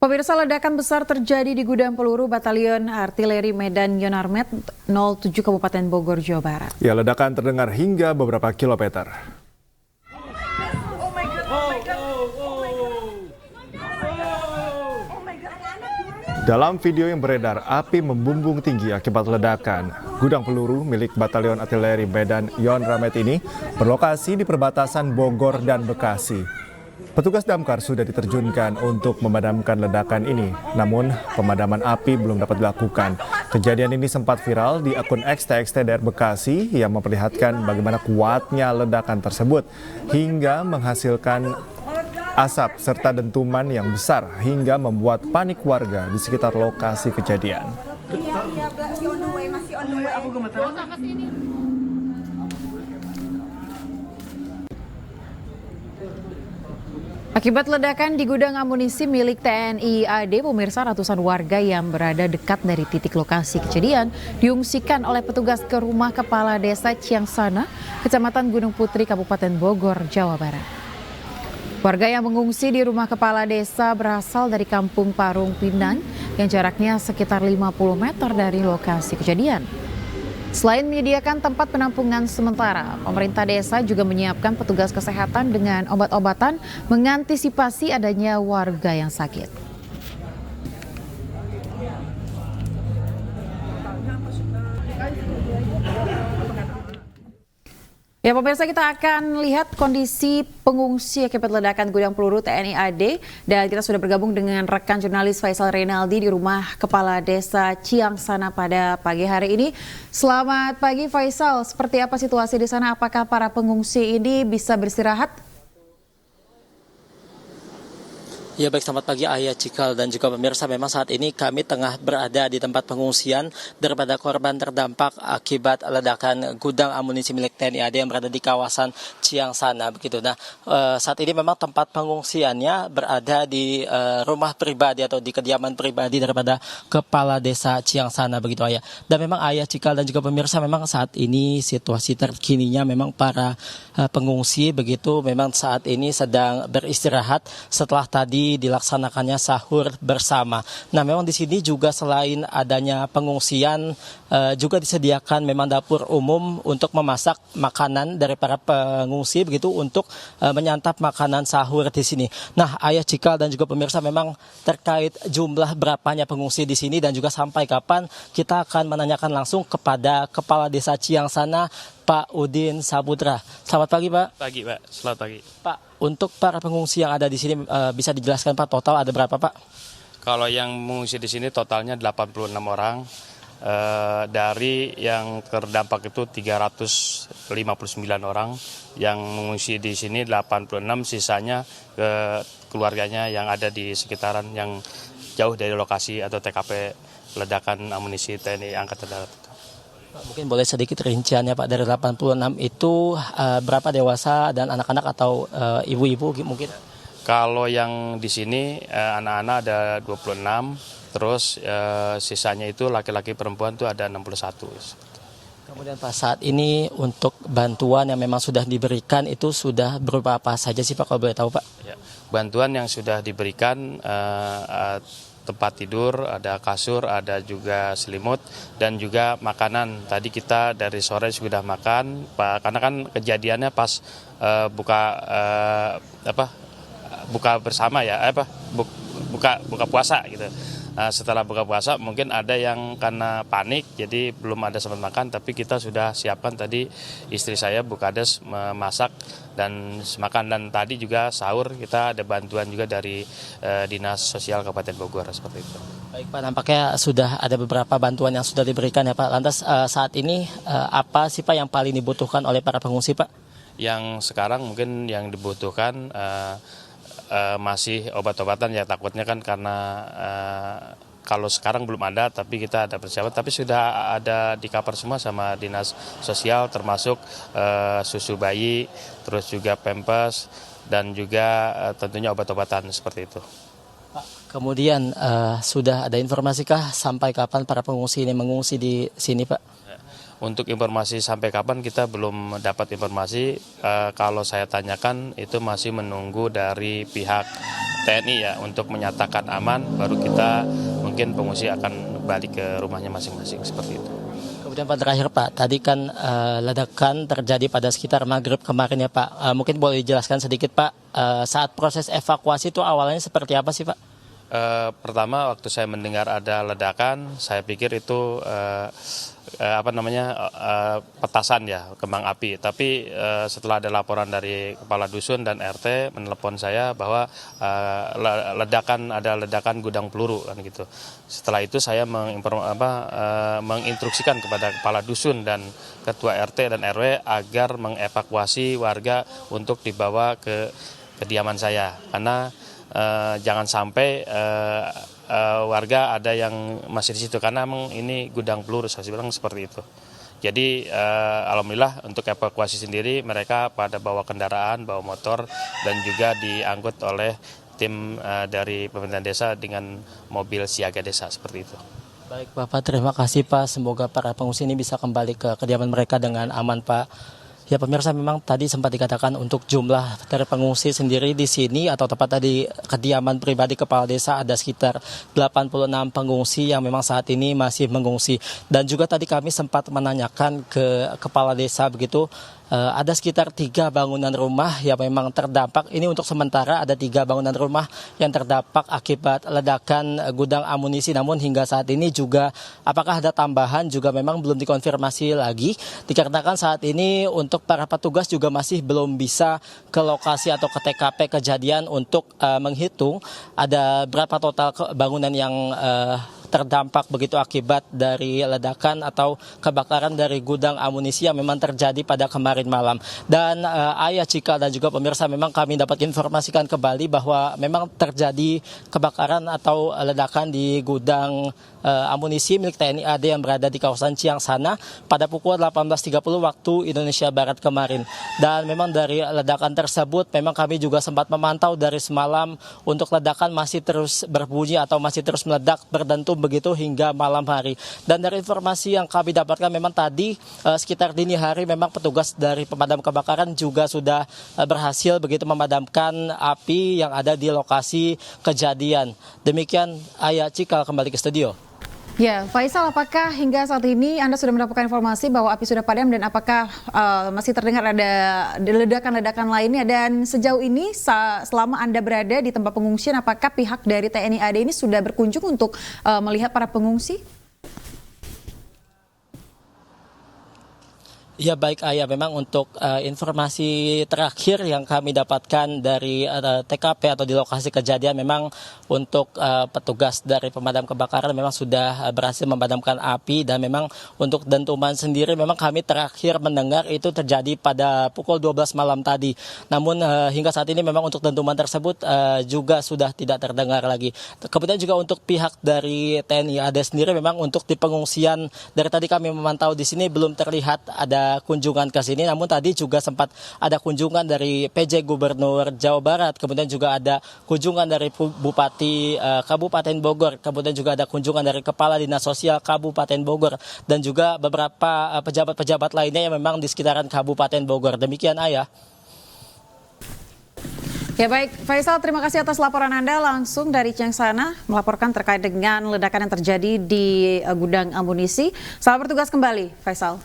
Pemirsa, ledakan besar terjadi di gudang peluru Batalion Artileri Medan Yonarmet 07 Kabupaten Bogor, Jawa Barat. Ya, ledakan terdengar hingga beberapa kilometer. Dalam video yang beredar, api membumbung tinggi akibat ledakan. Gudang peluru milik Batalion Artileri Medan Yonarmet ini berlokasi di perbatasan Bogor dan Bekasi. Petugas damkar sudah diterjunkan untuk memadamkan ledakan ini, namun pemadaman api belum dapat dilakukan. Kejadian ini sempat viral di akun X TXT DR Bekasi yang memperlihatkan bagaimana kuatnya ledakan tersebut hingga menghasilkan asap serta dentuman yang besar hingga membuat panik warga di sekitar lokasi kejadian. Akibat ledakan di gudang amunisi milik TNI AD, pemirsa, ratusan warga yang berada dekat dari titik lokasi kejadian diungsikan oleh petugas ke rumah Kepala Desa Ciangsana, Kecamatan Gunung Putri, Kabupaten Bogor, Jawa Barat. Warga yang mengungsi di rumah Kepala Desa berasal dari Kampung Parung Pinang yang jaraknya sekitar 50 meter dari lokasi kejadian. Selain menyediakan tempat penampungan sementara, pemerintah desa juga menyiapkan petugas kesehatan dengan obat-obatan mengantisipasi adanya warga yang sakit. Ya, pemirsa, kita akan lihat kondisi pengungsi akibat ledakan gudang peluru TNI AD, dan kita sudah bergabung dengan rekan jurnalis Faisal Reynaldi di rumah Kepala Desa Ciangsana pada pagi hari ini. Selamat pagi Faisal, seperti apa situasi di sana? Apakah para pengungsi ini bisa beristirahat? Ya, baik, selamat pagi Ayah, Cikal, dan juga pemirsa. Memang saat ini kami tengah berada di tempat pengungsian daripada korban terdampak akibat ledakan gudang amunisi milik TNI AD yang berada di kawasan Ciangsana begitu. Nah, saat ini memang tempat pengungsiannya berada di rumah pribadi atau di kediaman pribadi daripada Kepala Desa Ciangsana begitu, Ayah. Dan memang Ayah, Cikal, dan juga pemirsa, memang saat ini situasi terkininya memang para pengungsi begitu memang saat ini sedang beristirahat setelah tadi dilaksanakannya sahur bersama. Nah, memang di sini juga selain adanya pengungsian juga disediakan memang dapur umum untuk memasak makanan dari para pengungsi begitu untuk menyantap makanan sahur di sini. Nah, Ayah, Cikal, dan juga pemirsa, memang terkait jumlah berapanya pengungsi di sini dan juga sampai kapan, kita akan menanyakan langsung kepada Kepala Desa Ciangsana, Pak Udin Saputra. Selamat pagi, Pak. Pagi, Pak. Selamat pagi. Pak, untuk para pengungsi yang ada di sini bisa dijelaskan, Pak, total ada berapa, Pak? Kalau yang mengungsi di sini totalnya 86 orang. Dari yang terdampak itu 359 orang. Yang mengungsi di sini 86, sisanya ke keluarganya yang ada di sekitaran yang jauh dari lokasi atau TKP ledakan amunisi TNI Angkatan Darat. Mungkin boleh sedikit rinciannya, Pak, dari 86 itu berapa dewasa dan anak-anak atau ibu-ibu mungkin? Kalau yang di sini anak-anak ada 26, terus sisanya itu laki-laki perempuan itu ada 61. Kemudian Pak, saat ini untuk bantuan yang memang sudah diberikan itu sudah berupa apa saja sih, Pak, kalau boleh tahu, Pak? Ya, bantuan yang sudah diberikan tempat tidur, ada kasur, ada juga selimut, dan juga makanan. Tadi kita dari sore sudah makan, Pak, karena kan kejadiannya pas buka bersama ya, buka puasa gitu. Setelah buka puasa mungkin ada yang karena panik jadi belum ada sempat makan, tapi kita sudah siapkan tadi istri saya Bukades memasak dan makan, dan tadi juga sahur kita ada bantuan juga dari Dinas Sosial Kabupaten Bogor seperti itu. Baik, Pak, nampaknya sudah ada beberapa bantuan yang sudah diberikan ya, Pak. Lantas saat ini apa sih, Pak, yang paling dibutuhkan oleh para pengungsi, Pak? Yang sekarang mungkin yang dibutuhkan masih obat-obatan ya, takutnya kan karena kalau sekarang belum ada, tapi kita ada persiapan, tapi sudah ada di cover semua sama Dinas Sosial, termasuk susu bayi, terus juga Pampers, dan juga tentunya obat-obatan seperti itu. Pak, kemudian sudah ada informasikah sampai kapan para pengungsi ini mengungsi di sini, Pak? Untuk informasi sampai kapan kita belum dapat informasi. Kalau saya tanyakan itu masih menunggu dari pihak TNI ya untuk menyatakan aman, baru kita mungkin pengungsi akan balik ke rumahnya masing-masing seperti itu. Kemudian Pak terakhir Pak, tadi kan ledakan terjadi pada sekitar maghrib kemarin ya Pak. Mungkin boleh dijelaskan sedikit Pak, saat proses evakuasi itu awalnya seperti apa sih Pak? Pertama waktu saya mendengar ada ledakan, saya pikir itu petasan ya, kembang api. Tapi setelah ada laporan dari kepala dusun dan RT menelepon saya bahwa ada ledakan gudang peluru kan gitu. Setelah itu saya menginstruksikan kepada kepala dusun dan ketua RT dan RW agar mengevakuasi warga untuk dibawa ke kediaman saya, karena jangan sampai warga ada yang masih di situ, karena memang ini gudang peluru, saya bilang seperti itu. Jadi alhamdulillah untuk evakuasi sendiri mereka pada bawa kendaraan, bawa motor, dan juga diangkut oleh tim dari pemerintah desa dengan mobil siaga desa seperti itu. Baik Bapak, terima kasih Pak. Semoga para pengungsi ini bisa kembali ke kediaman mereka dengan aman Pak. Ya pemirsa, memang tadi sempat dikatakan untuk jumlah dari pengungsi sendiri di sini atau tepat tadi kediaman pribadi kepala desa ada sekitar 86 pengungsi yang memang saat ini masih mengungsi. Dan juga tadi kami sempat menanyakan ke kepala desa begitu, ada sekitar 3 bangunan rumah yang memang terdampak. Ini untuk sementara ada 3 bangunan rumah yang terdampak akibat ledakan gudang amunisi. Namun hingga saat ini juga apakah ada tambahan juga memang belum dikonfirmasi lagi. Dikarenakan saat ini untuk para petugas juga masih belum bisa ke lokasi atau ke TKP kejadian untuk menghitung ada berapa total bangunan yang terdampak begitu akibat dari ledakan atau kebakaran dari gudang amunisi yang memang terjadi pada kemarin malam. Dan Ayah Cikal dan juga pemirsa, memang kami dapat informasikan kembali bahwa memang terjadi kebakaran atau ledakan di gudang amunisi milik TNI AD yang berada di kawasan Ciangsana pada pukul 18.30 waktu Indonesia Barat kemarin. Dan memang dari ledakan tersebut memang kami juga sempat memantau dari semalam untuk ledakan masih terus berbunyi atau masih terus meledak berdentum begitu hingga malam hari. Dan dari informasi yang kami dapatkan memang tadi sekitar dini hari memang petugas dari pemadam kebakaran juga sudah berhasil begitu memadamkan api yang ada di lokasi kejadian. Demikian Ayah Cikal kembali ke studio. Ya, Faisal, apakah hingga saat ini Anda sudah mendapatkan informasi bahwa api sudah padam dan apakah masih terdengar ada ledakan-ledakan lainnya? Dan sejauh ini selama Anda berada di tempat pengungsian, apakah pihak dari TNI AD ini sudah berkunjung untuk melihat para pengungsi? Ya baik Ayah, memang untuk informasi terakhir yang kami dapatkan dari TKP atau di lokasi kejadian, memang untuk petugas dari pemadam kebakaran memang sudah berhasil memadamkan api. Dan memang untuk dentuman sendiri memang kami terakhir mendengar itu terjadi pada pukul 12 malam tadi. Namun hingga saat ini memang untuk dentuman tersebut juga sudah tidak terdengar lagi. Kemudian juga untuk pihak dari TNI AD sendiri memang untuk di pengungsian dari tadi kami memantau di sini belum terlihat ada kunjungan ke sini, namun tadi juga sempat ada kunjungan dari PJ Gubernur Jawa Barat, kemudian juga ada kunjungan dari Bupati Kabupaten Bogor, kemudian juga ada kunjungan dari Kepala Dinas Sosial Kabupaten Bogor, dan juga beberapa pejabat-pejabat lainnya yang memang di sekitaran Kabupaten Bogor. Demikian Ayah. Ya baik, Faisal, terima kasih atas laporan Anda langsung dari Ciangsana melaporkan terkait dengan ledakan yang terjadi di gudang amunisi. Selamat bertugas kembali, Faisal.